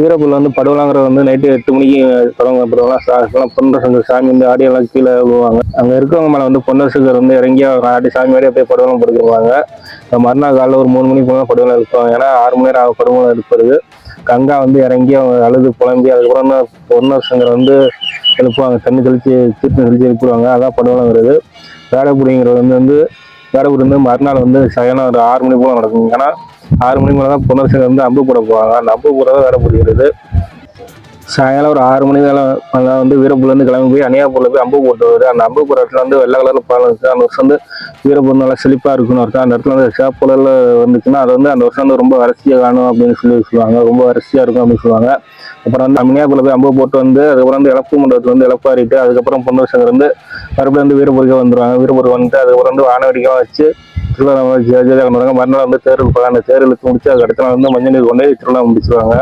வீரப்புள்ள வந்து படுவலாங்கிறது வந்து நைட்டு 8 மணிக்கு தொடங்கப்படுவாங்க. பொன்னரசு சாமி வந்து ஆடியெல்லாம் கீழே விழுவாங்க. அங்கே இருக்கவங்க மேலே வந்து பொன்னரசுகர் வந்து இறங்கி ஆடி சாமி ஆடி அப்படியே படுவலம் படுத்துருவாங்க. மறுநாள் காலையில் ஒரு 3 மணிக்கு போனால் படுவலம் எழுப்புவாங்க. ஏன்னா 6 மணி நேரம் படுவலம் எழுப்புறது. கங்கா வந்து இறங்கி அவங்க அழுது புலம்பி அதுக்கப்புறம் தான் பொன்னரசுங்கர் வந்து எழுப்புவாங்க. தண்ணி தெளிச்சு தீர்த்தம் தெளிச்சு எழுப்புவாங்க. அதான் படுவலங்கிறது. வேடக்குடிங்கிறது வந்து வேடக்குடி வந்து மறுநாள் வந்து சாயங்காலம் ஒரு 6 மணி போல நடக்கும். ஏன்னா 6 மணி மேலே தான் பொன்னரசுங்கர் வந்து அம்பு போட போவாங்க. அந்த அம்பு போட தான் வேடக்குடிங்கிறது. சாயங்காலம் ஒரு 6 மணி மேலே வந்து வீரப்புலேருந்து கிளம்பி போய் அணியாப்பூரில் போய் அம்பு போட்டு வருது. அந்த அம்பு போடுற இடத்துல வந்து வெள்ளை கலரில் பாலம் இருக்குது. அந்த வருஷம் வந்து வீரப்பூர் நல்லா செழிப்பாக இருக்குன்னு அர்த்தம். அந்த இடத்துல வந்து சிவப்பு கலரில் வந்துச்சுன்னா அது வந்து அந்த வருஷம் வந்து ரொம்ப வறட்சியாக காணும் அப்படின்னு சொல்லுவாங்க. ரொம்ப வறட்சியாக இருக்கும் அப்படின்னு சொல்லுவாங்க. அப்புறம் வந்து அம்மியாப்பூரில் போய் அம்பு போட்டு வந்து அதுக்கப்புறம் வந்து இழப்பு மண்டபத்தில் வந்து இழப்பாரிட்டு அதுக்கப்புறம் பொன்னரசுங்கர் வந்து மறுபடியும் வந்து வீரப்பூருக்கே வந்துடுவாங்க. வீரப்பூர் வந்துட்டு அதுக்கப்புறம் வந்து வானவெடிக்காக வச்சு திருவிழா ஜெயஜெயக்காரங்க மறுநாள் வந்து தேர் இழுப்பாங்க. அந்த தேர் இழுத்து முடிச்சு அதுக்கு அடுத்த நாள் வந்து மஞ்சள் நீர் கொண்டு திருவிழா முடிச்சிருவாங்க.